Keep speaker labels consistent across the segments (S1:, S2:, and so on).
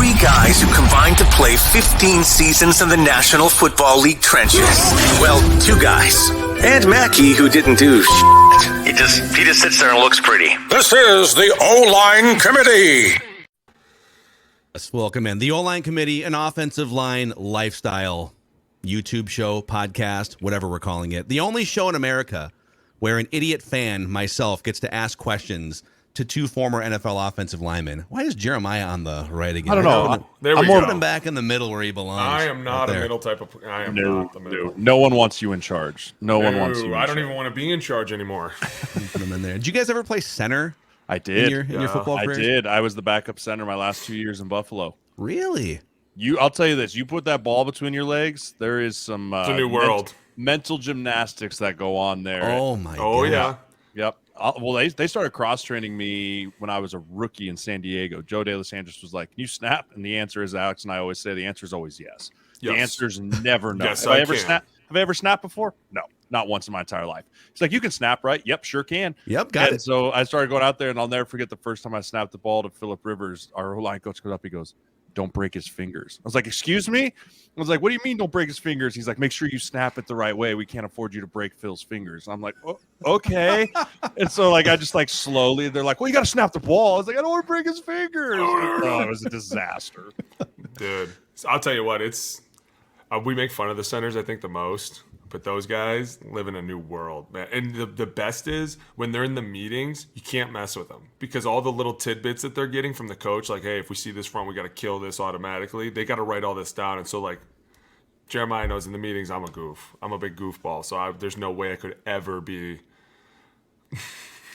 S1: Three guys who combined to play 15 seasons in the National Football League trenches. Well, two guys. And Mackey, who didn't do shit. He just sits there and looks pretty.
S2: This is the O-Line Committee.
S3: Let's welcome in the O-Line Committee, an offensive line lifestyle YouTube show, podcast, whatever we're calling it. The only show in America where an idiot fan, myself, gets to ask questions to two former NFL offensive linemen. Why is Jeremiah on the right again?
S4: I don't know.
S3: There we go. Put him back in the where he belongs.
S4: I am not
S3: right
S4: a middle type of. I am not the middle.
S5: No one wants you in charge. No one wants you.
S4: I don't even want to be in charge anymore.
S3: Put him in there. Did you guys ever play center?
S5: I did.
S3: In your football career?
S5: I did. I was the backup center my last 2 years in Buffalo.
S3: Really?
S5: I'll tell you this. You put that ball between your legs, there is some
S4: it's a new world.
S5: Mental gymnastics that go on there.
S3: Oh, my God.
S4: Oh, yeah.
S5: Yep. Well, they started cross-training me when I was a rookie in San Diego. Joe De Los Angeles was like, can you snap? And the answer is, Alex and I always say, the answer is always yes. The answer is never no.
S4: Yes,
S5: Have I ever snapped before? No, not once in my entire life. It's like, you can snap, right? Yep, sure can.
S3: Yep, got it.
S5: So I started going out there, and I'll never forget the first time I snapped the ball to Phillip Rivers. Our line coach goes up, he goes, don't break his fingers. I was like, excuse me? I was like, what do you mean don't break his fingers? He's like, make sure you snap it the right way. We can't afford you to break Phil's fingers. I'm like, oh, okay. And so I just slowly, they're like, well, you got to snap the ball. I was like, I don't want to break his fingers. Oh, it was a disaster.
S4: Dude, I'll tell you what, it's we make fun of the centers, I think, the most. But those guys live in a new world, man. And the best is when they're in the meetings, you can't mess with them because all the little tidbits that they're getting from the coach, like, hey, if we see this front, we got to kill this automatically. They got to write all this down. And so, like, Jeremiah knows in the meetings, I'm a goof. I'm a big goofball. So there's no way I could ever be.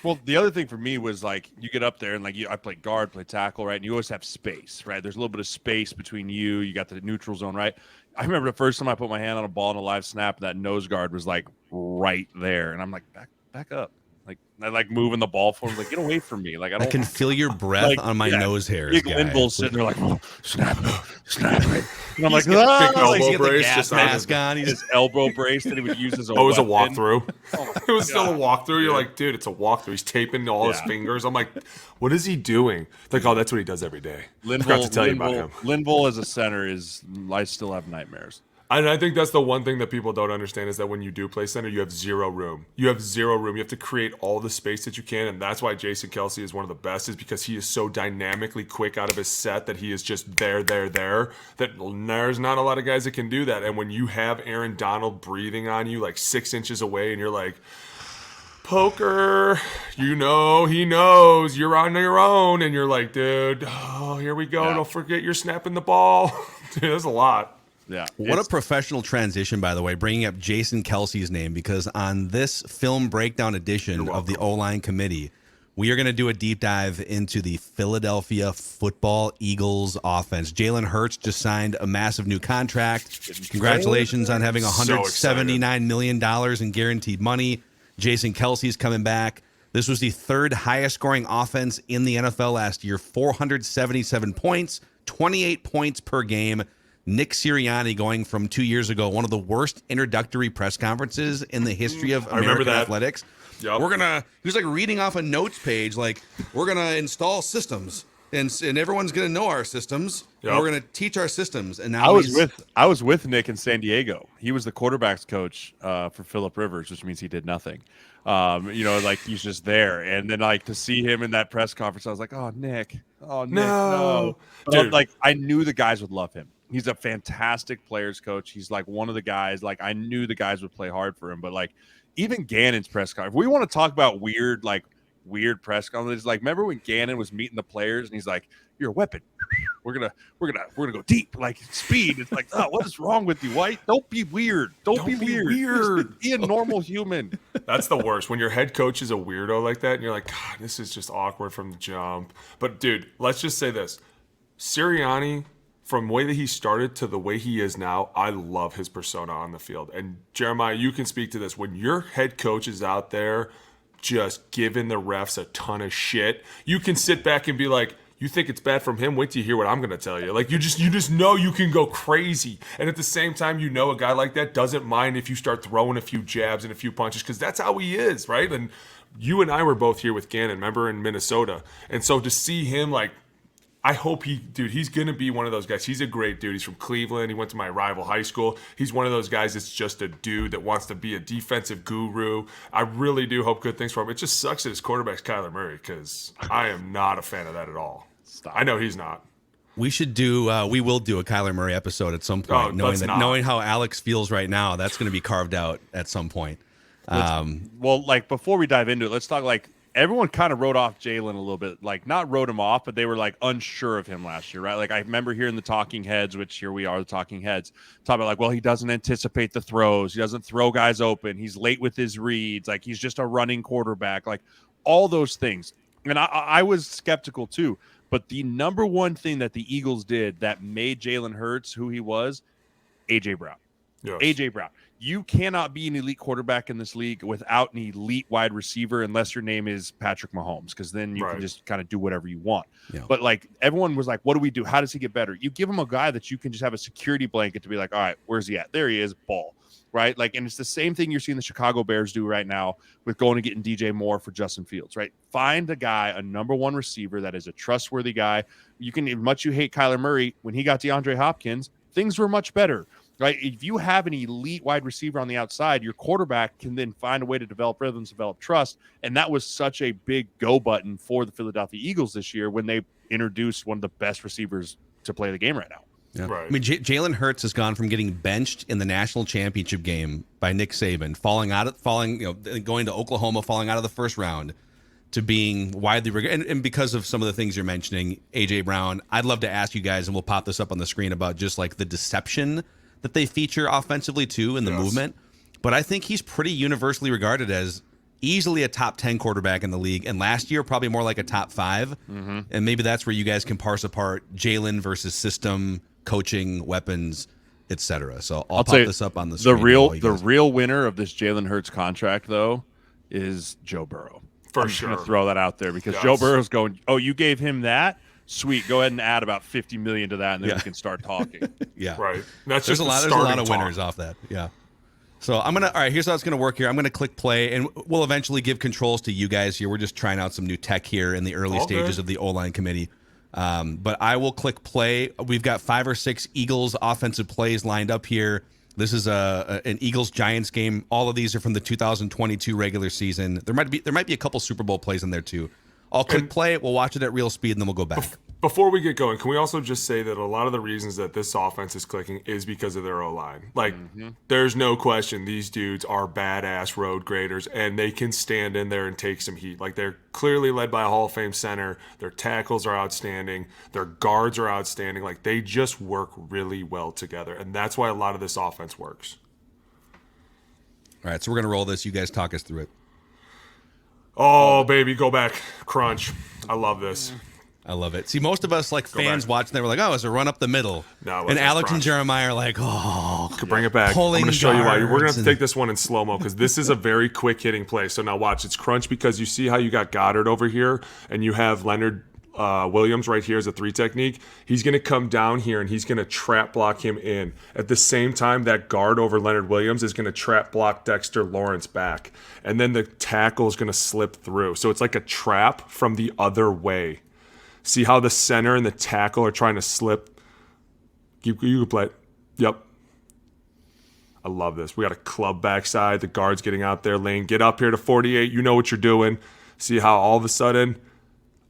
S5: Well, the other thing for me was, like, you get up there and, like, I play guard, play tackle, right? And you always have space, right? There's a little bit of space between you. You got the neutral zone, right? I remember the first time I put my hand on a ball in a live snap, that nose guard was, like, right there. And I'm like, back up. Like, I like moving the ball for him. Like, get away from me. Like, I
S3: can feel your breath on my nose hairs.
S5: Big Linville sitting there like, oh, snap. Right? And I'm like,
S4: big elbow brace,
S3: just mask on.
S5: His elbow brace that he would use as a
S4: it was a
S5: weapon.
S4: walkthrough. It was still a walkthrough. You're like, dude, it's a walkthrough. He's taping all his fingers. I'm like, what is he doing? Like, oh, that's what he does every day. I forgot to tell you about him.
S5: Linville as a center I still have nightmares.
S4: And I think that's the one thing that people don't understand is that when you do play center, you have zero room. You have zero room. You have to create all the space that you can, and that's why Jason Kelce is one of the best, is because he is so dynamically quick out of his set that he is just there, that there's not a lot of guys that can do that. And when you have Aaron Donald breathing on you like 6 inches away and you're like, poker, he knows you're on your own, and you're like, dude, oh, here we go. Yeah. Don't forget you're snapping the ball. Dude, that's a lot.
S5: Yeah.
S3: What a professional transition, by the way, bringing up Jason Kelce's name, because on this film breakdown edition of the O-Line Committee, we are going to do a deep dive into the Philadelphia Football Eagles offense. Jalen Hurts just signed a massive new contract. Congratulations on having $179 million in guaranteed money. Jason Kelce's coming back. This was the third highest scoring offense in the NFL last year, 477 points, 28 points per game. Nick Sirianni going from 2 years ago, one of the worst introductory press conferences in the history of American athletics.
S4: Yep.
S3: He was like reading off a notes page, like, we're going to install systems and everyone's going to know our systems. Yep. And we're going to teach our systems. And now
S5: I was with Nick in San Diego. He was the quarterback's coach for Phillip Rivers, which means he did nothing. Like, he's just there. And then, like, to see him in that press conference, I was like, oh, Nick, no. But, like, I knew the guys would love him. He's a fantastic players coach. He's like one of the guys, like, I knew the guys would play hard for him, but like even Gannon's press conference, if we want to talk about weird press conferences, like, remember when Gannon was meeting the players and he's like, you're a weapon. We're gonna go deep, like speed. It's like, oh, what is wrong with you, White? Don't be weird. Don't be weird. Just be a normal human.
S4: That's the worst. When your head coach is a weirdo like that and you're like, God, this is just awkward from the jump. But dude, let's just say this. Sirianni, from the way that he started to the way he is now, I love his persona on the field. And Jeremiah, you can speak to this. When your head coach is out there just giving the refs a ton of shit, you can sit back and be like, you think it's bad from him? Wait till you hear what I'm going to tell you. Like, you just know you can go crazy. And at the same time, you know a guy like that doesn't mind if you start throwing a few jabs and a few punches, because that's how he is, right? And you and I were both here with Gannon, remember, in Minnesota. And so to see him, like, I hope he's going to be one of those guys. He's a great dude. He's from Cleveland. He went to my rival high school. He's one of those guys that's just a dude that wants to be a defensive guru. I really do hope good things for him. It just sucks that his quarterback's Kyler Murray because I am not a fan of that at all. I know he's not.
S3: We will do a Kyler Murray episode at some point, knowing how Alex feels right now. That's going to be carved out at some point.
S5: Well, like before we dive into it, let's talk like everyone kind of wrote off Jalen a little bit, like not wrote him off, but they were like unsure of him last year, right? Like I remember hearing the talking heads, which here we are, the talking heads, talking about like, well, he doesn't anticipate the throws. He doesn't throw guys open. He's late with his reads. Like he's just a running quarterback, like all those things. And I was skeptical too, but the number one thing that the Eagles did that made Jalen Hurts who he was, A.J. Brown. Yes. A.J. Brown. You cannot be an elite quarterback in this league without an elite wide receiver unless your name is Patrick Mahomes, because then you can just kind of do whatever you want. Yeah. But like everyone was like, what do we do? How does he get better? You give him a guy that you can just have a security blanket to be like, all right, where's he at? There he is, ball. Right? Like, and it's the same thing you're seeing the Chicago Bears do right now with going and getting DJ Moore for Justin Fields, right? Find a guy, a number one receiver that is a trustworthy guy. You can, as much you hate Kyler Murray, when he got DeAndre Hopkins, things were much better. Right? If you have an elite wide receiver on the outside, your quarterback can then find a way to develop rhythms, develop trust. And that was such a big go button for the Philadelphia Eagles this year when they introduced one of the best receivers to play the game right now.
S3: Yeah. Right. I mean, Jalen Hurts has gone from getting benched in the national championship game by Nick Saban, going to Oklahoma, falling out of the first round, to being widely regarded. And because of some of the things you're mentioning, A.J. Brown, I'd love to ask you guys, and we'll pop this up on the screen, about just like the deception that they feature offensively too in the movement. But I think he's pretty universally regarded as easily a top 10 quarterback in the league. And last year, probably more like a top 5. Mm-hmm. And maybe that's where you guys can parse apart Jalen versus system, coaching, weapons, etc. So I'll pop this up on the screen.
S5: The real winner of this Jalen Hurts contract, though, is Joe Burrow. I'm just going to throw that out there because Joe Burrow's going, oh, you gave him that? Sweet, go ahead and add about $50 million to that, and then we can start talking.
S4: Right. That's
S3: there's a lot of winners off that. Yeah. So all right, here's how it's going to work here. I'm going to click play, and we'll eventually give controls to you guys here. We're just trying out some new tech here in the early stages of the O-line committee. But I will click play. We've got 5 or 6 Eagles offensive plays lined up here. This is an Eagles-Giants game. All of these are from the 2022 regular season. There might be a couple Super Bowl plays in there too. I'll click play. We'll watch it at real speed, and then we'll go back.
S4: Before we get going, can we also just say that a lot of the reasons that this offense is clicking is because of their O-line? Like, there's no question these dudes are badass road graders, and they can stand in there and take some heat. Like, they're clearly led by a Hall of Fame center. Their tackles are outstanding. Their guards are outstanding. Like, they just work really well together, and that's why a lot of this offense works.
S3: All right, so we're going to roll this. You guys talk us through it.
S4: Oh, baby, go back. Crunch. I love this.
S3: I love it. See, most of us, like fans watching, they were like, oh, it's a run up the middle.
S4: No,
S3: and Alex and Jeremiah are like, oh.
S4: Could bring it back. I'm going to show you why. We're going to have to take this one in slow-mo because this is a very quick hitting play. So now watch. It's crunch because you see how you got Goddard over here and you have Leonard Williams right here as a 3 technique. He's going to come down here and he's going to trap block him in. At the same time, that guard over Leonard Williams is going to trap block Dexter Lawrence back. And then the tackle is going to slip through. So it's like a trap from the other way. See how the center and the tackle are trying to slip? You can play it. Yep. I love this. We got a club backside. The guard's getting out there. Lane, get up here to 48. You know what you're doing. See how all of a sudden,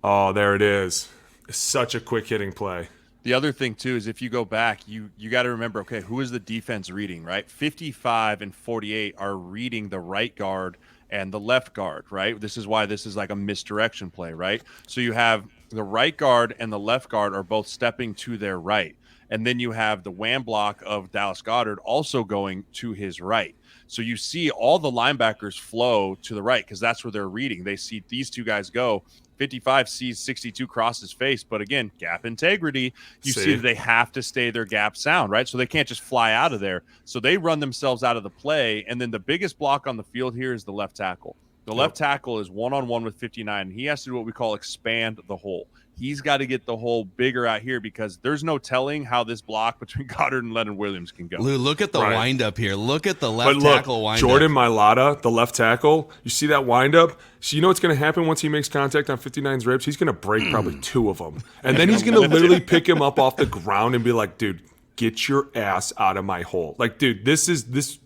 S4: oh, there it is. It's such a quick hitting play.
S5: The other thing, too, is if you go back, you got to remember, okay, who is the defense reading, right? 55 and 48 are reading the right guard and the left guard, right? This is why this is like a misdirection play, right? So you have the right guard and the left guard are both stepping to their right. And then you have the wham block of Dallas Goedert also going to his right. So you see all the linebackers flow to the right because that's where they're reading. They see these two guys go. 55 sees 62 cross his face. But again, gap integrity, you see that they have to stay their gap sound, right? So they can't just fly out of there. So they run themselves out of the play. And then the biggest block on the field here is the left tackle. The left tackle is one-on-one with 59. He has to do what we call expand the hole. He's got to get the hole bigger out here because there's no telling how this block between Goddard and Leonard Williams can go.
S3: Lou, look at the windup here. Look at the left
S4: But look,
S3: tackle windup.
S4: Jordan Mailata, the left tackle, you see that windup? So you know what's going to happen once he makes contact on 59's ribs? He's going to break probably 2 of them. And then he's going to literally pick him up off the ground and be like, dude, get your ass out of my hole. Like, dude, this.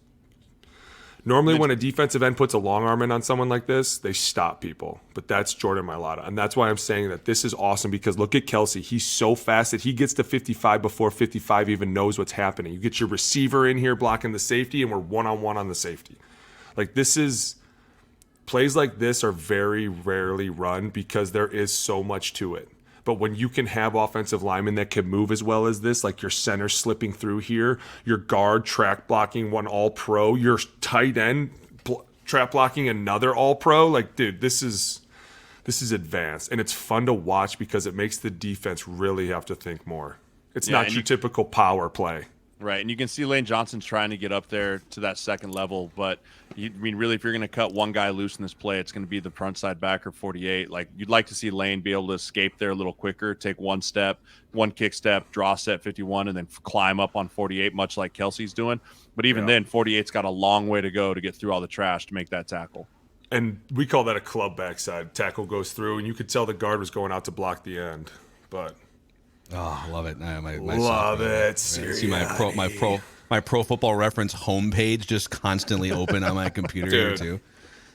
S4: Normally when a defensive end puts a long arm in on someone like this, they stop people. But that's Jordan Mailata. And that's why I'm saying that this is awesome because look at Kelsey. He's so fast that he gets to 55 before 55 even knows what's happening. You get your receiver in here blocking the safety, and we're one-on-one on the safety. Like, plays like this are very rarely run because there is so much to it. But when you can have offensive linemen that can move as well as this, like your center slipping through here, your guard track blocking one all-pro, your tight end trap blocking another all-pro, like, dude, this is advanced. And it's fun to watch because it makes the defense really have to think more. It's not your typical power play.
S5: Right, and you can see Lane Johnson's trying to get up there to that second level, but really, if you're going to cut one guy loose in this play, it's going to be the front side backer 48. Like, you'd like to see Lane be able to escape there a little quicker, take one kick step, draw set 51, and then climb up on 48, much like Kelsey's doing. But even then, 48's got a long way to go to get through all the trash to make that tackle.
S4: And we call that a club backside. Tackle goes through, and you could tell the guard was going out to block the end, but.
S3: Oh, love it!
S4: Love it.
S3: See my pro football reference homepage just constantly open on my computer here too.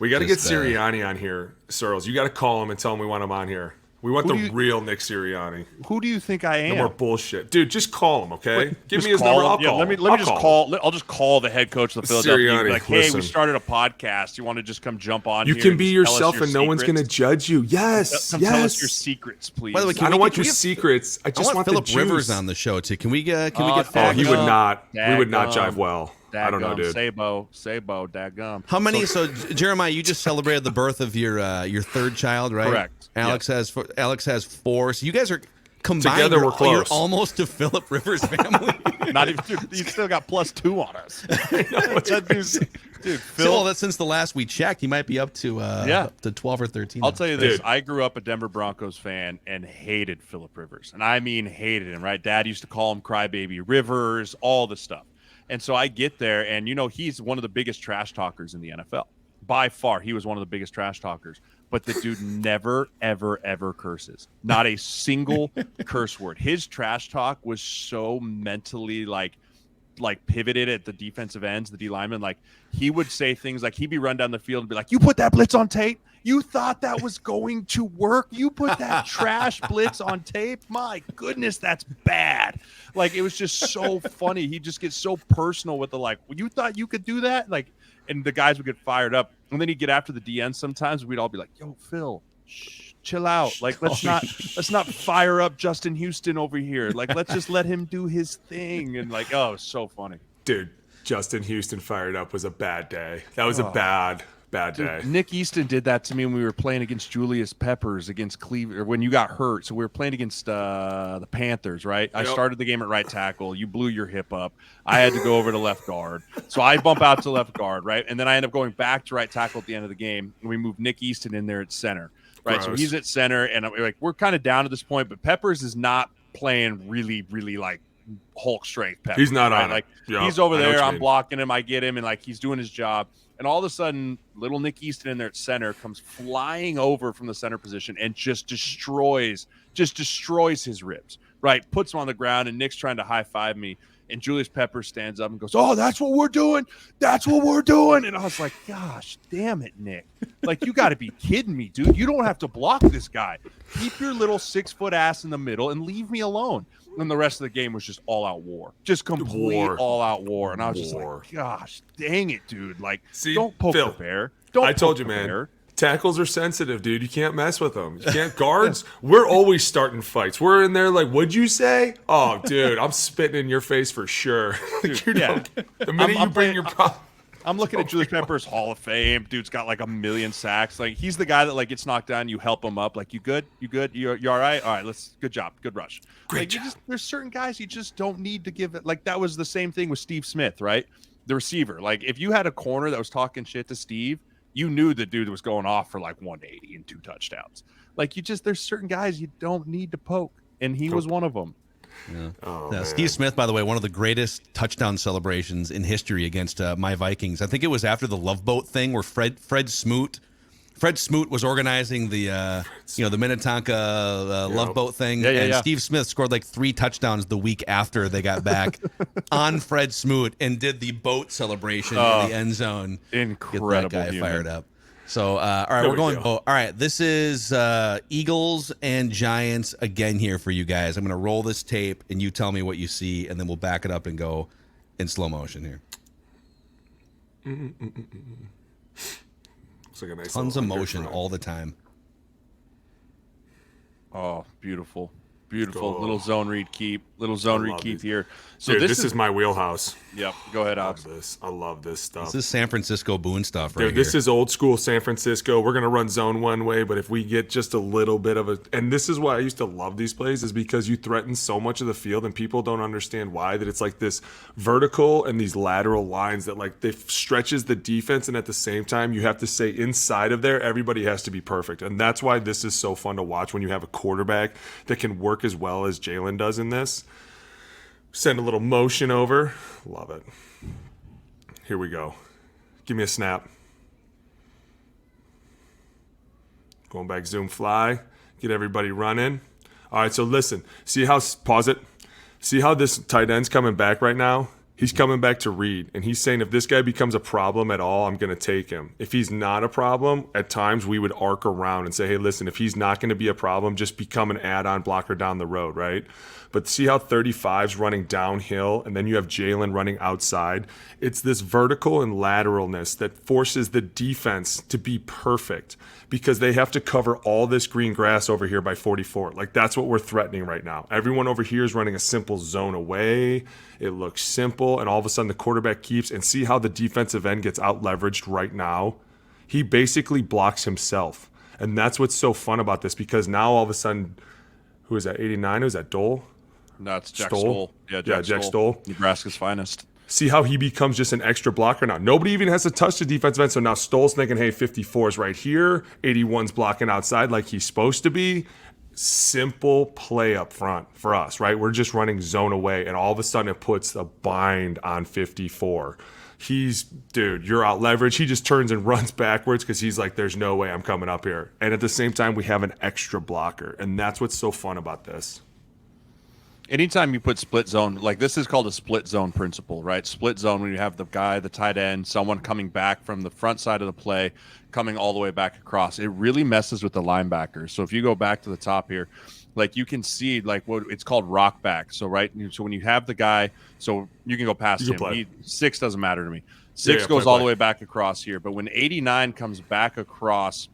S4: We got to get Sirianni on here, Sirles. You got to call him and tell him we want him on here. We want the real Nick Sirianni.
S5: Who do you think I am?
S4: No more bullshit, dude. Just call him, okay? Give me his number. I'll call.
S5: I'll just call the head coach of the Philadelphia.
S4: Sirianni,
S5: like, hey, we started a podcast. You want to just come jump on?
S4: You can be yourself, and no one's going to judge you. Yes,
S5: Tell us your secrets, please.
S3: By the way,
S4: I don't want your secrets. I just want
S3: Philip
S4: the
S3: Rivers on the show too. Can we get?
S4: Oh, he would not. We would not jive well. I don't know, dude.
S5: Sabo, dadgum.
S3: How many? So, Jeremiah, you just celebrated the birth of your third child, right?
S5: Correct.
S3: Alex has 4. So you guys are combined.
S4: Together, we're close.
S3: You're almost a Philip Rivers family.
S5: Not even. Dude, he's still got +2 on us. Dude, Phil.
S3: Well, that's since the last we checked. He might be up to 12 or 13.
S5: I'll tell you this: I grew up a Denver Broncos fan and hated Philip Rivers, and I mean hated him. Right? Dad used to call him Crybaby Rivers, all the stuff. And so I get there, and, he's one of the biggest trash talkers in the NFL. By far, he was one of the biggest trash talkers. But the dude never, ever, ever curses. Not a single curse word. His trash talk was so mentally, like pivoted at the defensive ends, the D linemen. Like, he would say things like, he'd be run down the field and be like, you put that blitz on tape? You thought that was going to work? You put that trash blitz on tape? My goodness, that's bad. Like, it was just so funny. He just gets so personal with you thought you could do that? Like, and the guys would get fired up. And then he'd get after the DN sometimes. We'd all be like, yo, Phil, chill out. Like, let's not fire up Justin Houston over here. Like, let's just let him do his thing. And oh, so funny.
S4: Dude, Justin Houston fired up was a bad day. That was a bad day.
S5: Nick Easton did that to me when we were playing against Julius Peppers against Cleveland, or when you got hurt. So we were playing against the Panthers, right? Yep. I started the game at right tackle. You blew your hip up. I had to go over to left guard. So I bump out to left guard, right? And then I end up going back to right tackle at the end of the game, and we move Nick Easton in there at center, right?
S4: Gross.
S5: So he's at center, and we're kind of down to this point, but Peppers is not playing really, really Hulk strength Peppers.
S4: He's not
S5: right?
S4: on it. Yep.
S5: He's over there. I'm blocking him. I get him, and he's doing his job. And all of a sudden, little Nick Easton in there at center comes flying over from the center position and just destroys his ribs, right? Puts him on the ground, and Nick's trying to high-five me. And Julius Peppers stands up and goes, oh, that's what we're doing. That's what we're doing. And I was like, gosh, damn it, Nick. You got to be kidding me, dude. You don't have to block this guy. Keep your little 6-foot ass in the middle and leave me alone. And the rest of the game was just all-out war. Just complete all-out war. And I was just like, gosh, dang it, dude.
S4: See,
S5: don't poke
S4: Phil,
S5: the bear.
S4: I told you, man. Tackles are sensitive, dude. You can't mess with them. You can't guards. We're always starting fights. We're in there what'd you say? Oh, dude, I'm spitting in your face for sure.
S5: Dude,
S4: the minute you bring your problem.
S5: I'm looking at Julius Peppers, Hall of Fame. Dude's got 1 million sacks. He's the guy that gets knocked down. You help him up. You good? You good? You all right? All right. Good job. Good rush.
S4: Great job.
S5: There's certain guys you just don't need to give it. That was the same thing with Steve Smith, right? The receiver. If you had a corner that was talking shit to Steve, you knew the dude was going off for like 180 and 2 touchdowns. Like there's certain guys you don't need to poke, and he was one of them.
S3: Yeah.
S4: Oh,
S3: Steve Smith, by the way, one of the greatest touchdown celebrations in history against my Vikings. I think it was after the Love Boat thing where Fred Smoot was organizing the the Minnetonka Love Boat thing, and Steve Smith scored like 3 touchdowns the week after they got back on Fred Smoot and did the boat celebration in the end zone.
S5: Incredible,
S3: get that guy fired up. So, all right, we're going. All right, this is Eagles and Giants again here for you guys. I'm going to roll this tape, and you tell me what you see, and then we'll back it up and go in slow motion here.
S4: Looks like a nice
S3: Tons of motion all the time.
S5: Oh, beautiful. Beautiful. Little zone read keep. Little zone read keep here. So
S4: dude, this is my wheelhouse.
S5: Yep. Go ahead, Ox.
S4: I love this stuff.
S3: This is San Francisco Boone stuff right
S4: here. This is old school San Francisco. We're going to run zone one way, but if we get just a little bit of and this is why I used to love these plays, is because you threaten so much of the field and people don't understand why, that it's like this vertical and these lateral lines that like they stretches the defense, and at the same time you have to say inside of there everybody has to be perfect. And that's why this is so fun to watch when you have a quarterback that can work as well as Jalen does in this. Send a little motion over. Love it. Here we go. Give me a snap. Going back, zoom fly. Get everybody running. All right, so listen. See how, pause it. See how this tight end's coming back right now? He's coming back to read, and he's saying if this guy becomes a problem at all, I'm going to take him. If he's not a problem, at times we would arc around and say, hey, listen, if he's not going to be a problem, just become an add-on blocker down the road, right? But see how 35's running downhill, and then you have Jalen running outside? It's this vertical and lateralness that forces the defense to be perfect because they have to cover all this green grass over here by 44. Like, that's what we're threatening right now. Everyone over here is running a simple zone away. It looks simple, and all of a sudden the quarterback keeps, and see how the defensive end gets out-leveraged right now? He basically blocks himself. And that's what's so fun about this, because now all of a sudden, who is that, 89? Who is that, Dole?
S5: No, it's Jack Stoll. Yeah, Jack Stoll. Nebraska's finest.
S4: See how he becomes just an extra blocker now. Nobody even has to touch the defensive end. So now Stoll's thinking, hey, 54 is right here. 81's blocking outside like he's supposed to be. Simple play up front for us, right? We're just running zone away, and all of a sudden it puts a bind on 54. Dude, you're out leverage. He just turns and runs backwards because he's like, there's no way I'm coming up here. And at the same time, we have an extra blocker. And that's what's so fun about this.
S5: Anytime you put split zone, like this is called a split zone principle, right? Split zone, when you have the guy, the tight end, someone coming back from the front side of the play, coming all the way back across, it really messes with the linebackers. So if you go back to the top here, like you can see like what it's called rock back. So right, so when you have the guy, so you can go past him. 6 doesn't matter to me. 6 goes all the way back across here. But when 89 comes back across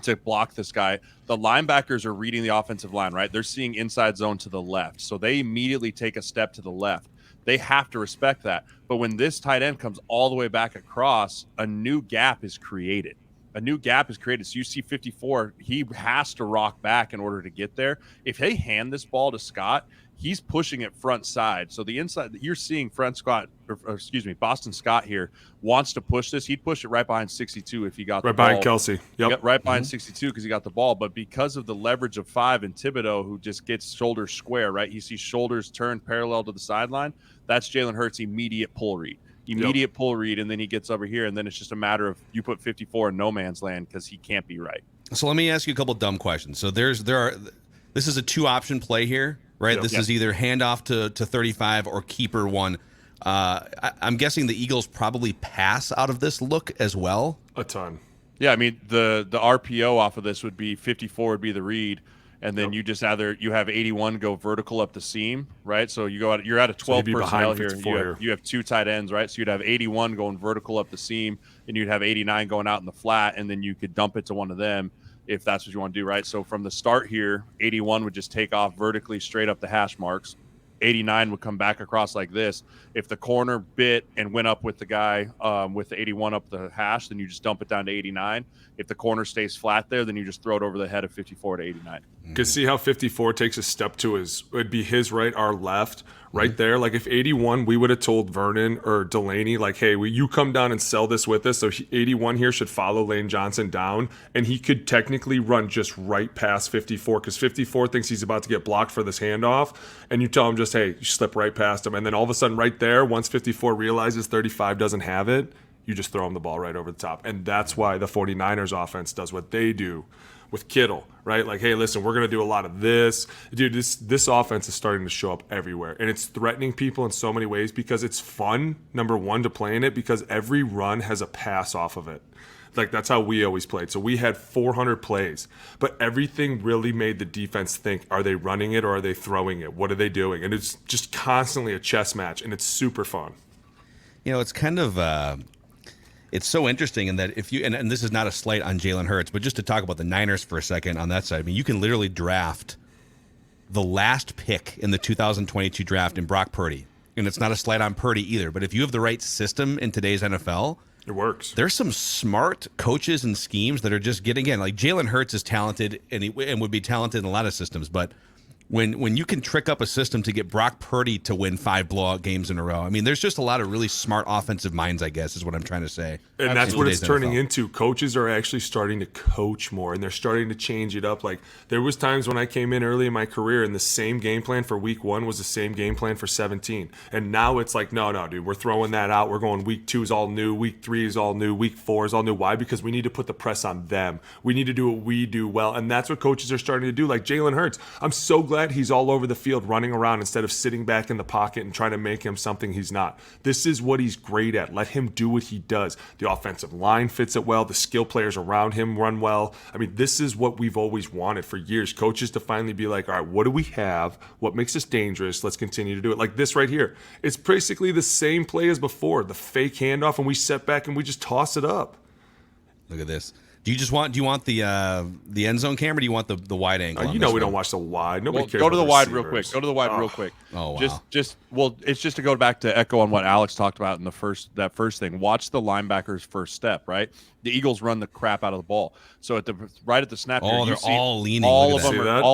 S5: to block this guy, the linebackers are reading the offensive line, right? They're seeing inside zone to the left. So they immediately take a step to the left. They have to respect that. But when this tight end comes all the way back across, a new gap is created. So you see 54, he has to rock back in order to get there. If they hand this ball to Scott, he's pushing it front side. So the inside, you're seeing Boston Scott here wants to push this. He'd push it right behind 62 if he got the ball.
S4: Right behind Kelsey. Yep.
S5: Right behind 62 because he got the ball. But because of the leverage of 5 and Thibodeau, who just gets shoulders square, right? He sees shoulders turned parallel to the sideline. That's Jalen Hurts' immediate pull read. Pull read, and then he gets over here, and then it's just a matter of you put 54 in no man's land because he can't be right.
S3: So let me ask you a couple dumb questions. So this is a 2-option play here, right?
S4: Yep.
S3: This is either handoff to 35 or keeper 1. I'm guessing the Eagles probably pass out of this look as well.
S4: A ton.
S5: Yeah, I mean the RPO off of this would be 54 would be the read, and then you just you have 81 go vertical up the seam, right? So you're at a 12 personnel here. You have 2 tight ends, right? So you'd have 81 going vertical up the seam, and you'd have 89 going out in the flat, and then you could dump it to one of them if that's what you want to do, right? So from the start here, 81 would just take off vertically straight up the hash marks. 89 would come back across like this. If the corner bit and went up with the guy with the 81 up the hash, then you just dump it down to 89. If the corner stays flat there, then you just throw it over the head of 54 to 89.
S4: Because see how 54 takes a step to it'd be his right, our left, right there. Like if 81, we would have told Vernon or Delaney, like, hey, will you come down and sell this with us? So 81 here should follow Lane Johnson down, and he could technically run just right past 54 because 54 thinks he's about to get blocked for this handoff, and you tell him just, hey, you slip right past him. And then all of a sudden right there, once 54 realizes 35 doesn't have it, you just throw him the ball right over the top. And that's why the 49ers offense does what they do with Kittle, right? Like, hey, listen, we're going to do a lot of this. Dude, this offense is starting to show up everywhere. And it's threatening people in so many ways because it's fun, number one, to play in it because every run has a pass off of it. Like, that's how we always played. So we had 400 plays. But everything really made the defense think, are they running it or are they throwing it? What are they doing? And it's just constantly a chess match, and it's super fun.
S3: You know, it's kind of... It's so interesting in that if you, and this is not a slight on Jalen Hurts, but just to talk about the Niners for a second on that side, I mean, you can literally draft the last pick in the 2022 draft in Brock Purdy. And it's not a slight on Purdy either, but if you have the right system in today's NFL,
S4: it works.
S3: There's some smart coaches and schemes that are just getting in. Like Jalen Hurts is talented and would be talented in a lot of systems, but when you can trick up a system to get Brock Purdy to win 5 blowout games in a row, I mean, there's just a lot of really smart offensive minds, I guess, is what I'm trying to say.
S4: And that's what it's turning into. Coaches are actually starting to coach more, and they're starting to change it up. Like, there was times when I came in early in my career, and the same game plan for week 1 was the same game plan for 17. And now it's like, no, dude, we're throwing that out. We're going week 2 is all new, week 3 is all new, week 4 is all new. Why? Because we need to put the press on them. We need to do what we do well, and that's what coaches are starting to do. Like Jalen Hurts, I'm so glad he's all over the field running around instead of sitting back in the pocket and trying to make him something he's not. This is what he's great at. Let him do what he does. The offensive line fits it well. The skill players around him run well. I mean, this is what we've always wanted for years. Coaches to finally be like, all right, what do we have? What makes us dangerous? Let's continue to do it. Like this right here. It's basically the same play as before. The fake handoff, and we set back and we just toss it up.
S3: Look at this. Do you want the end zone camera? Or do you want the wide angle?
S4: You know we don't watch the wide. Nobody cares.
S5: Go to the wide real
S4: receivers.
S5: quick. Go to the wide real quick.
S3: Oh wow.
S5: It's just to go back to echo on what Alex talked about in that first thing. Watch the linebacker's first step. Right, the Eagles run the crap out of the ball. So right at the snap,
S3: they're all leaning.
S5: All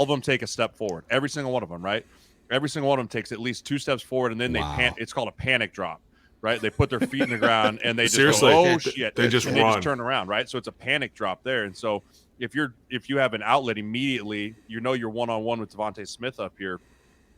S5: of them take a step forward. Every single one of them. Right, every single one of them takes at least 2 steps forward, and then it's called a panic drop. Right, they put their feet in the ground and they just go, oh shit!
S4: They just
S5: turn around. Right, so it's a panic drop there. And so if you have an outlet immediately, you're 1-on-1 with Devontae Smith up here,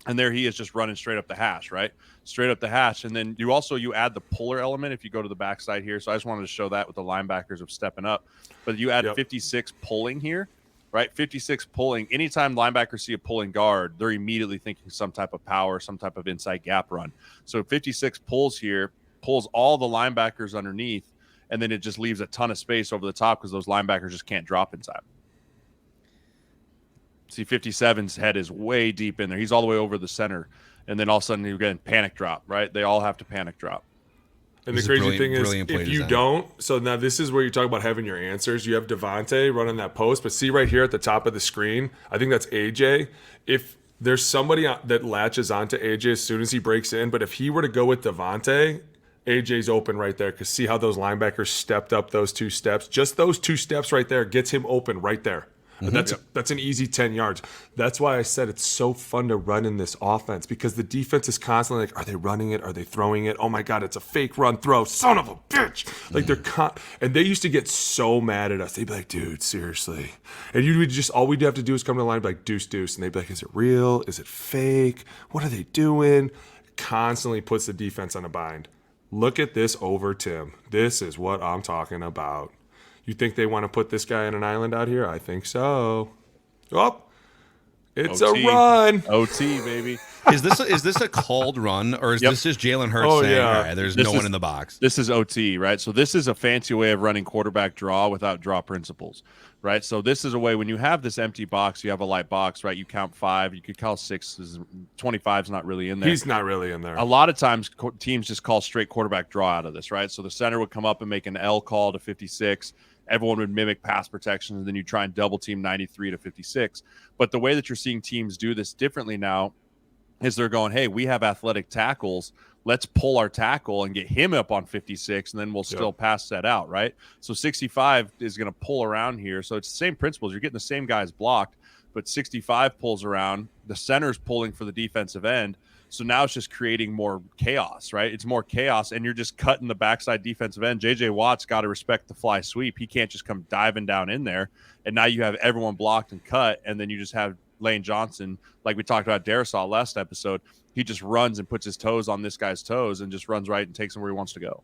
S5: and there he is just running straight up the hash, right? Straight up the hash. And then you add the puller element if you go to the backside here. So I just wanted to show that with the linebackers of stepping up, but you add 56 pulling here. Right, 56 pulling. Anytime linebackers see a pulling guard, they're immediately thinking some type of power, some type of inside gap run. So 56 pulls here, pulls all the linebackers underneath, and then it just leaves a ton of space over the top because those linebackers just can't drop inside. See, 57's head is way deep in there. He's all the way over the center, and then all of a sudden you're getting panic drop, right? They all have to panic drop.
S4: And the crazy thing is, if you don't, so now this is where you talk about having your answers. You have Devontae running that post, but see right here at the top of the screen, I think that's AJ. If there's somebody that latches onto AJ as soon as he breaks in, but if he were to go with Devontae, AJ's open right there because see how those linebackers stepped up those 2 steps? Just those 2 steps right there gets him open right there. And that's an easy 10 yards. That's why I said it's so fun to run in this offense because the defense is constantly like, are they running it? Are they throwing it? Oh my God, it's a fake run throw. Son of a bitch. Like and they used to get so mad at us. They'd be like, dude, seriously. And you would just, all we'd have to do is come to the line and be like, deuce. And they'd be like, is it real? Is it fake? What are they doing? Constantly puts the defense on a bind. Look at this over, Tim. This is what I'm talking about. You think they want to put this guy on an island out here? I think so. Oh, it's OT. A run.
S5: OT, baby.
S3: Is this a called run, or is this just Jalen Hurts saying, all right, there's no one in the box?
S5: This is OT, right? So this is a fancy way of running quarterback draw without draw principles, right? So this is a way when you have this empty box, you have a light box, right? You count 5, you could call 6. 25's not really in there.
S4: He's not really in there.
S5: A lot of times teams just call straight quarterback draw out of this, right? So the center would come up and make an L call to 56. Everyone would mimic pass protection, and then you try and double team 93 to 56. But the way that you're seeing teams do this differently now is they're going, hey, we have athletic tackles. Let's pull our tackle and get him up on 56, and then we'll still pass that out, right? So 65 is going to pull around here. So it's the same principles. You're getting the same guys blocked, but 65 pulls around, the center's pulling for the defensive end. So now it's just creating more chaos, right? It's more chaos, and you're just cutting the backside defensive end. J.J. Watt's got to respect the fly sweep. He can't just come diving down in there. And now you have everyone blocked and cut, and then you just have Lane Johnson, like we talked about Darisaw last episode. He just runs and puts his toes on this guy's toes and just runs right and takes him where he wants to go.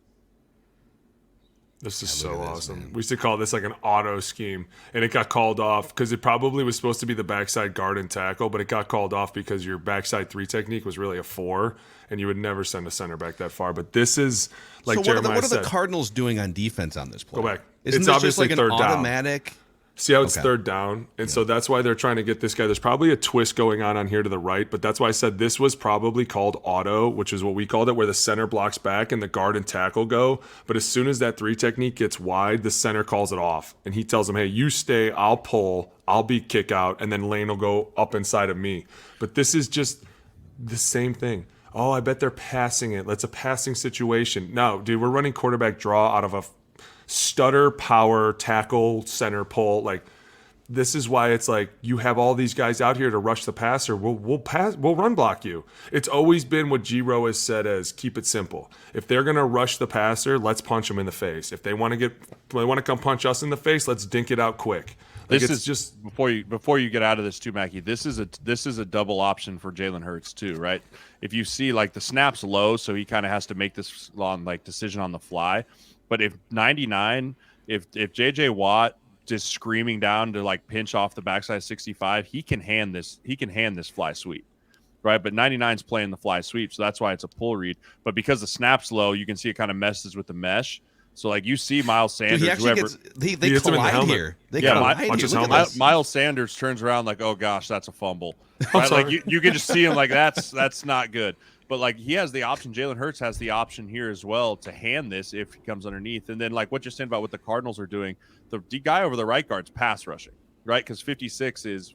S4: This is so awesome. We used to call this like an auto scheme, and it got called off because it probably was supposed to be the backside guard and tackle, but it got called off because your backside 3 technique was really a 4, and you would never send a center back that far. But this is like
S3: so
S4: Jeremiah
S3: what are
S4: said.
S3: The Cardinals doing on defense on this play?
S4: Go back.
S3: Isn't
S4: It's
S3: this
S4: obviously
S3: just like
S4: third
S3: an
S4: down.
S3: automatic?
S4: See how it's third down? And so that's why they're trying to get this guy. There's probably a twist going on here to the right, but that's why I said this was probably called auto, which is what we called it, where the center blocks back and the guard and tackle go. But as soon as that 3 technique gets wide, the center calls it off. And he tells him, hey, you stay, I'll pull, I'll be kick out, and then Lane will go up inside of me. But this is just the same thing. Oh, I bet they're passing it. That's a passing situation. No, dude, we're running quarterback draw out of a stutter, power, tackle, center pull. Like, this is why it's like you have all these guys out here to rush the passer. We'll run block you. It's always been what Giro has said as keep it simple. If they're gonna rush the passer, let's punch them in the face. If they want to come punch us in the face, let's dink it out quick. Like,
S5: This is just before you get out of this too, Mackey. This is a double option for Jalen Hurts too, right? If you see like the snap's low, so he kind of has to make this long like decision on the fly. But if 99, if J.J. Watt is screaming down to like pinch off the backside 65, he can hand this fly sweep, right? But 99's playing the fly sweep, so that's why it's a pull read. But because the snap's low, you can see it kind of messes with the mesh. So like you see Miles Sanders,
S3: Dude, he actually they collide here.
S5: Miles Sanders turns around like, oh gosh, that's a fumble. Right? Like you can just see him like that's not good. But like he has the option, Jalen Hurts has the option here as well to hand this if he comes underneath. And then like what you're saying about what the Cardinals are doing, the guy over the right guard's pass rushing, right? Because 56 is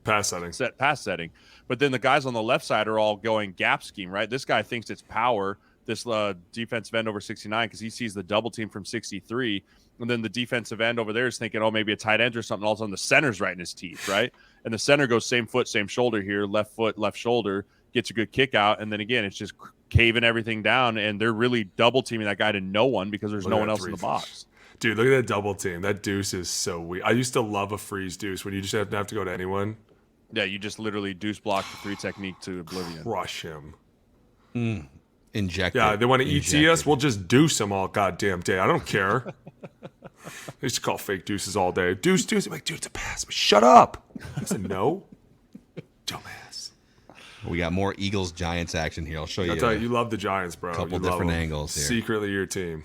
S4: pass setting.
S5: Set pass setting. But then the guys on the left side are all going gap scheme, right? This guy thinks it's power, this defensive end over 69, because he sees the double team from 63. And then the defensive end over there is thinking, oh, maybe a tight end or something. All of a sudden the center's right in his teeth, right? And the center goes same foot, same shoulder here, left foot, left shoulder, gets a good kick out. And then again, it's just caving everything down. And they're really double teaming that guy to no one because there's no one else in the box.
S4: Dude, look at that double team. That deuce is so weak. I used to love a freeze deuce when you just have to go to anyone.
S5: Yeah, you just literally deuce block the 3 technique to oblivion.
S4: Crush him.
S3: Inject.
S4: Yeah, they want to ET us. We'll just deuce them all goddamn day. I don't care. I used to call fake deuces all day. Deuce. I'm like, dude, it's a pass. But shut up. I said no. Dumbass.
S3: We got more Eagles-Giants action here. I'll show you.
S4: I'll tell you love the Giants, bro.
S3: Couple different angles here.
S4: Secretly your team.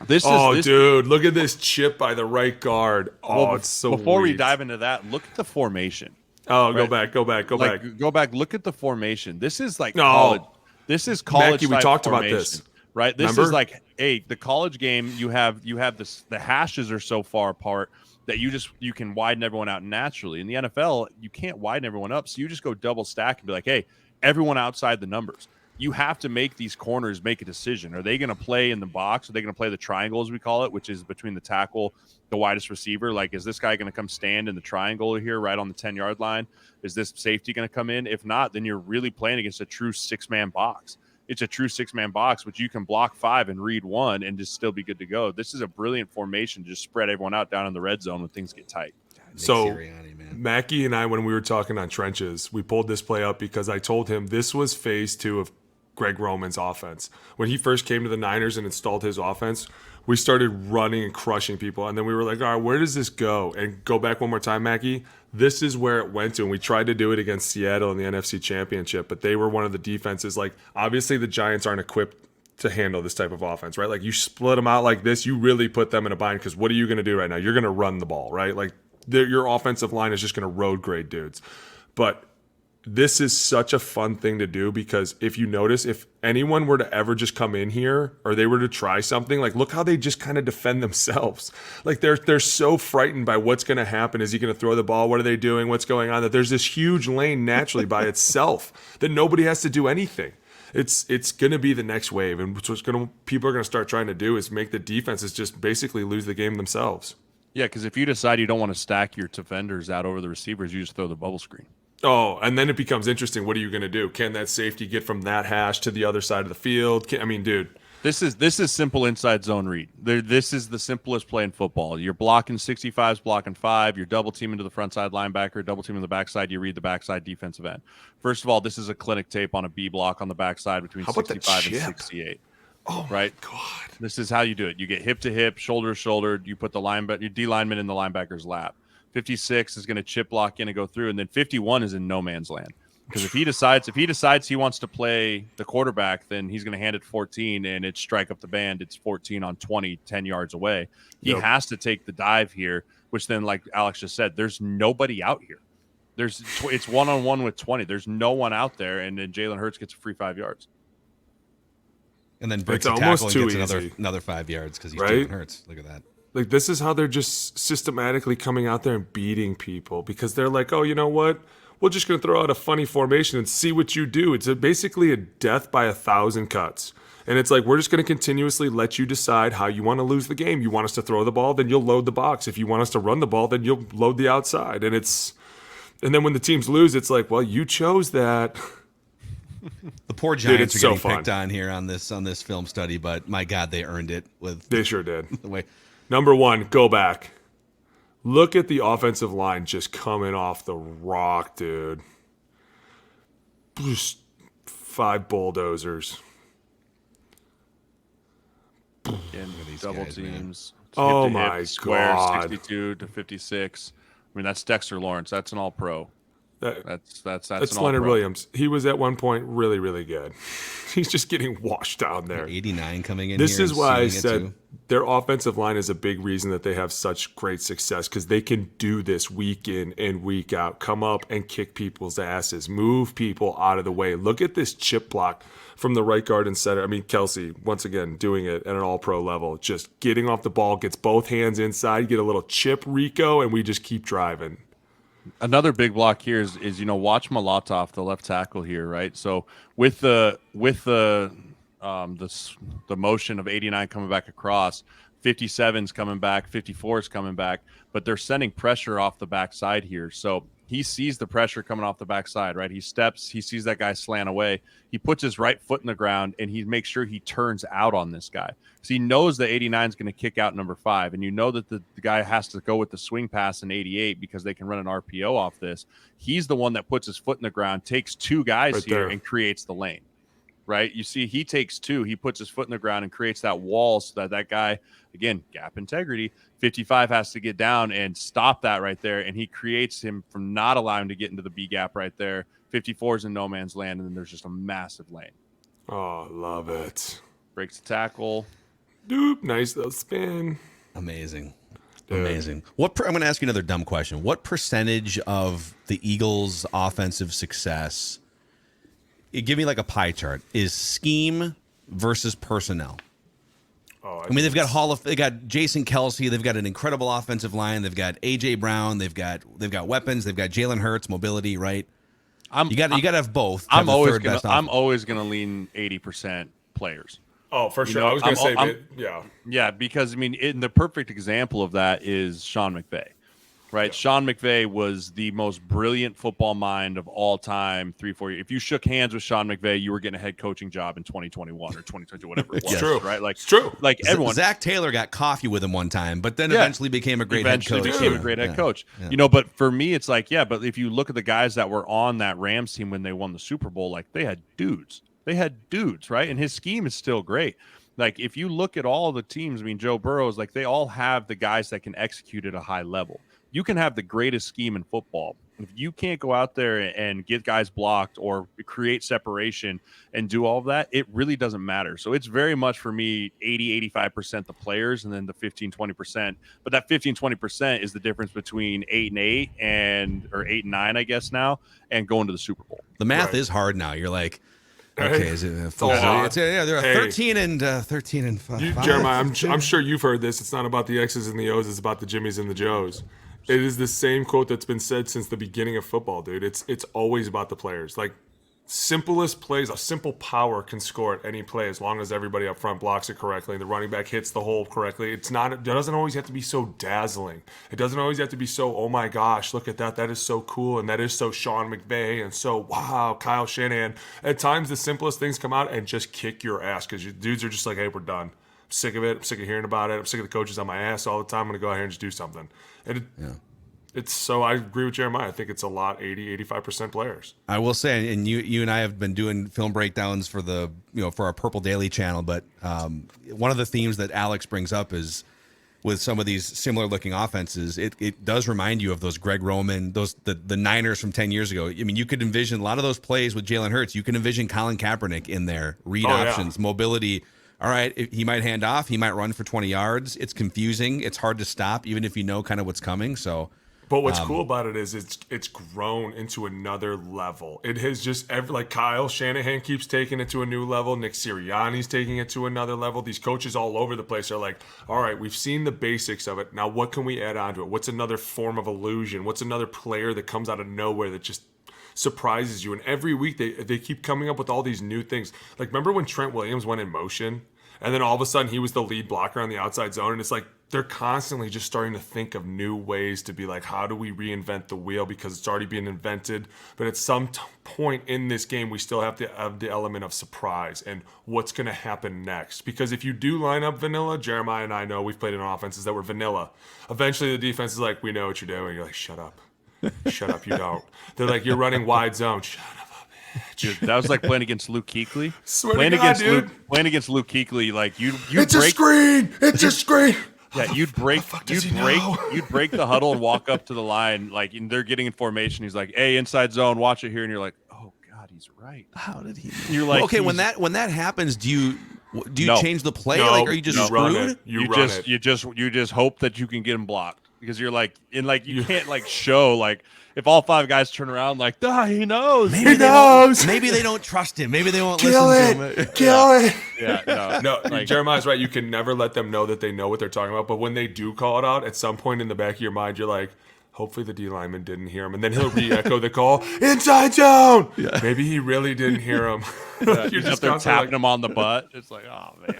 S5: Dude,
S4: look at this chip by the right guard. Oh, it's so
S5: Before
S4: weak.
S5: we dive into that, look at the formation.
S4: Oh,
S5: right?
S4: Go back.
S5: Go back. Look at the formation. This is like college. This is college.
S4: Mackey, we talked
S5: formation,
S4: about this.
S5: Right? This
S4: Remember?
S5: is like, hey, the college game, you have this, the hashes are so far apart that you can widen everyone out naturally. In the NFL, you can't widen everyone up. So you just go double stack and be like, hey, everyone outside the numbers. You have to make these corners make a decision. Are they going to play in the box? Are they going to play the triangle, as we call it, which is between the tackle, the widest receiver? Like, is this guy going to come stand in the triangle here right on the 10-yard line? Is this safety going to come in? If not, then you're really playing against a true 6-man box. It's a true 6-man box, which you can block 5 and read 1 and just still be good to go. This is a brilliant formation to just spread everyone out down in the red zone when things get tight.
S4: So
S3: Sirianni, man.
S4: Mackey and I, when we were talking on trenches, we pulled this play up because I told him this was phase 2 of Greg Roman's offense. When he first came to the Niners and installed his offense, we started running and crushing people. And then we were like, all right, where does this go? And go back one more time, Mackey. This is where it went to. And we tried to do it against Seattle in the NFC Championship, but they were one of the defenses. Like, obviously the Giants aren't equipped to handle this type of offense, right? Like, you split them out like this, you really put them in a bind because what are you going to do right now? You're going to run the ball, right? Like, your offensive line is just going to road grade dudes. But this is such a fun thing to do because if you notice, if anyone were to ever just come in here or they were to try something, like look how they just kind of defend themselves. Like they're so frightened by what's going to happen. Is he going to throw the ball? What are they doing? What's going on? That there's this huge lane naturally by itself that nobody has to do anything. It's going to be the next wave, and what's people are going to start trying to do is make the defenses just basically lose the game themselves.
S5: Yeah, because if you decide you don't want to stack your defenders out over the receivers, you just throw the bubble screen.
S4: Oh, and then it becomes interesting. What are you going to do? Can that safety get from that hash to the other side of the field? Dude.
S5: This is simple inside zone read. This is the simplest play in football. You're blocking 65s, blocking 5. You're double teaming to the front side linebacker, double teaming the backside. You read the backside defensive end. First of all, this is a clinic tape on a B block on the backside between 65 and 68.
S4: Oh,
S5: right?
S4: My God.
S5: This is how you do it. You get hip to hip, shoulder to shoulder. You put your D lineman in the linebacker's lap. 56 is going to chip block in and go through, and then 51 is in no man's land. Because if he decides he wants to play the quarterback, then he's going to hand it 14 and it's strike up the band. It's 14 on 20, 10 yards away. He has to take the dive here, which then, like Alex just said, there's nobody out here. It's one-on-one with 20. There's no one out there, and then Jalen Hurts gets a free 5 yards.
S3: And then breaks a tackle and gets another 5 yards because he's Jalen Hurts. Look at that.
S4: Like, this is how they're just systematically coming out there and beating people because they're like, oh, you know what? We're just going to throw out a funny formation and see what you do. It's basically a death by 1,000 cuts. And it's like, we're just going to continuously let you decide how you want to lose the game. You want us to throw the ball, then you'll load the box. If you want us to run the ball, then you'll load the outside. And then when the teams lose, it's like, well, you chose that.
S3: The poor Giants are getting picked on here on this film study, but my God, they earned it.
S4: They sure did.
S3: The way.
S4: Number one, go back. Look at the offensive line just coming off the rock, dude. Just 5 bulldozers.
S5: Again, double guys, teams.
S4: Oh my God.
S5: 62 to 56. That's Dexter Lawrence. That's an all-pro. That's
S4: Leonard Williams. He was at one point really, really good. He's just getting washed down there.
S3: 89 coming in.
S4: This is why I said their offensive line is a big reason that they have such great success because they can do this week in and week out. Come up and kick people's asses, move people out of the way. Look at this chip block from the right guard and center. Kelsey, once again, doing it at an all-pro level. Just getting off the ball, gets both hands inside, get a little chip Rico, and we just keep driving.
S5: Another big block here is watch Molotov, the left tackle here, right? So with the motion of 89 coming back across, 57's coming back, 54's coming back, but they're sending pressure off the backside here. So he sees the pressure coming off the backside, right? He steps, he sees that guy slant away. He puts his right foot in the ground and he makes sure he turns out on this guy. So he knows that 89 is going to kick out number 5. And you know that the guy has to go with the swing pass in 88 because they can run an RPO off this. He's the one that puts his foot in the ground, takes 2 guys right here and creates the lane, right? You see, he takes 2, he puts his foot in the ground and creates that wall so that guy, again, gap integrity, 55 has to get down and stop that right there. And he creates him from not allowing him to get into the B gap right there. 54 is in no man's land. And then there's just a massive lane.
S4: Oh, love it.
S5: Breaks the tackle.
S4: Doop, nice little spin.
S3: Amazing. Dude. Amazing. I'm going to ask you another dumb question. What percentage of the Eagles' offensive success, give me like a pie chart, is scheme versus personnel?
S4: Oh,
S3: they've got Jason Kelsey. They've got an incredible offensive line. They've got AJ Brown. They've got weapons. They've got Jalen Hurts, mobility. Right. You got to have both.
S5: I'm always gonna lean 80% players.
S4: Oh, for sure. I was gonna say,
S5: yeah. Because the perfect example of that is Sean McVay. Right. Yeah. Sean McVay was the most brilliant football mind of all time. 3-4 years. If you shook hands with Sean McVay, you were getting a head coaching job in 2021 or 2022, whatever it was.
S4: True.
S5: Right.
S4: It's true.
S5: Like everyone.
S3: Zach Taylor got coffee with him one time, but then eventually became a great head coach.
S5: Became a great head coach. Yeah. But for me, it's like, but if you look at the guys that were on that Rams team when they won the Super Bowl, like they had dudes. Right. And his scheme is still great. Like if you look at all the teams, Joe Burrow's, like they all have the guys that can execute at a high level. You can have the greatest scheme in football. If you can't go out there and get guys blocked or create separation and do all of that, it really doesn't matter. So it's very much for me 80-85% the players and then the 15-20%. But that 15-20% is the difference between 8-8 or 8-9, I guess now, and going to the Super Bowl.
S3: The math is hard now. You're like, okay, is it full? They're 13 and 5.
S4: Jeremiah, I'm sure you've heard this. It's not about the X's and the O's. It's about the Jimmies and the Joes. It is the same quote that's been said since the beginning of football, dude. It's always about the players. Like simplest plays, a simple power can score at any play as long as everybody up front blocks it correctly. The running back hits the hole correctly. It doesn't always have to be so dazzling. It doesn't always have to be so, oh my gosh, look at that. That is so cool. And that is so Sean McVay and so, wow, Kyle Shanahan. At times, the simplest things come out and just kick your ass because your dudes are just like, hey, we're done. I'm sick of it. I'm sick of hearing about it. I'm sick of the coaches on my ass all the time. I'm going to go out here and just do something. And so I agree with Jeremiah. I think it's a lot, 85% players.
S3: I will say, and you and I have been doing film breakdowns for for our Purple Daily channel, but one of the themes that Alex brings up is with some of these similar looking offenses, it does remind you of those Greg Roman, the Niners from 10 years ago. I mean, you could envision a lot of those plays with Jalen Hurts. You can envision Colin Kaepernick in there, read options, mobility. All right, he might hand off, he might run for 20 yards. It's confusing. It's hard to stop, even if you know kind of what's coming. So.
S4: But what's cool about it is it's grown into another level. It has just like Kyle Shanahan keeps taking it to a new level. Nick Sirianni's taking it to another level. These coaches all over the place are like, all right, we've seen the basics of it. Now what can we add on to it? What's another form of illusion? What's another player that comes out of nowhere that just surprises you? And every week they keep coming up with all these new things. Like, remember when Trent Williams went in motion? And then all of a sudden he was the lead blocker on the outside zone. And it's like they're constantly just starting to think of new ways to be like, how do we reinvent the wheel? Because it's already being invented. But at some point in this game, we still have to have the element of surprise and what's going to happen next. Because if you do line up vanilla, Jeremiah and I know we've played in offenses that were vanilla. Eventually the defense is like, we know what you're doing. You're like, shut up. Shut up, you don't. They're like, you're running wide zone. Shut up.
S5: Dude, that was like playing against Luke Kuechly.
S4: Playing
S5: against Luke Kuechly, like you
S4: it's a screen. It's a screen.
S5: Yeah, you'd break the huddle and walk up to the line, like, and they're getting in formation. He's like, "Hey, inside zone, watch it here," and you're like, "Oh God, he's right."
S3: How did he?
S5: You're like,
S3: okay, when that happens, do you change the play?
S4: No,
S3: like, are you just screwed?
S5: You just hope that you can get him blocked because you're like, you can't like show like. If all five guys turn around like, he knows.
S3: Maybe they knows. Maybe they don't trust him. Maybe they won't listen to him.
S4: Kill it.
S5: Yeah,
S4: no. Like, Jeremiah's right. You can never let them know that they know what they're talking about. But when they do call it out, at some point in the back of your mind, you're like, hopefully the D lineman didn't hear him. And then he'll re-echo the call, inside zone. Yeah. Maybe he really didn't hear him.
S5: Yeah, you're just there tapping him on the butt. It's like, oh, man.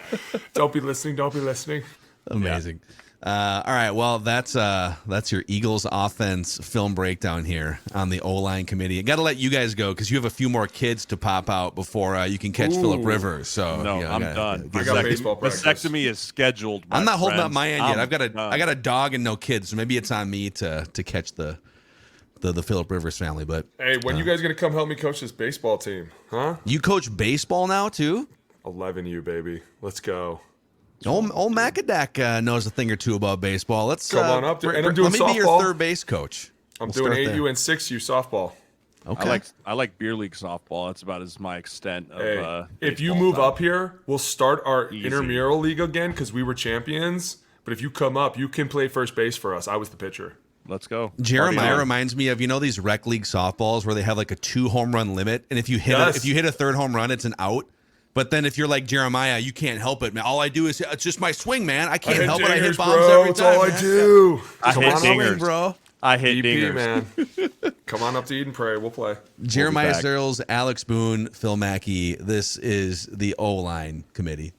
S4: Don't be listening. Don't be listening.
S3: Amazing. Yeah. All right, well, that's your Eagles offense film breakdown here on the O-line committee. I got to let you guys go because you have a few more kids to pop out before you can catch Phillip Rivers. So
S5: no, I'm done.
S4: I got baseball practice.
S5: Vasectomy is scheduled.
S3: I'm not holding up my end yet. I got a dog and no kids, so maybe it's on me to catch the Phillip Rivers family. But
S4: hey, when you guys gonna come help me coach this baseball team? Huh?
S3: You coach baseball now too?
S4: 11U, baby. Let's go.
S3: Old Macadac knows a thing or two about baseball. Let's
S4: come on up there. And I'm doing
S3: let me
S4: softball.
S3: Be your third base coach.
S4: I'm doing 8U and 6U softball.
S3: Okay.
S5: I like beer league softball. That's about as my extent of.
S4: Hey, if you move up here, we'll start our intramural league again because we were champions. But if you come up, you can play first base for us. I was the pitcher.
S5: Let's go.
S3: Jeremiah reminds me of these rec league softballs where they have like a 2 home run limit, and if you hit a third home run, it's an out. But then if you're like Jeremiah, you can't help it, man. All I do is it's just my swing, man. I can't help it. I hit bombs every time.
S4: That's all I do.
S5: I hit dingers,
S3: bro.
S5: I hit dingers,
S4: man. Come on up to Eat and Pray. We'll play.
S3: Jeremiah Sirles, Alex Boone, Phil Mackey. This is the O-line committee.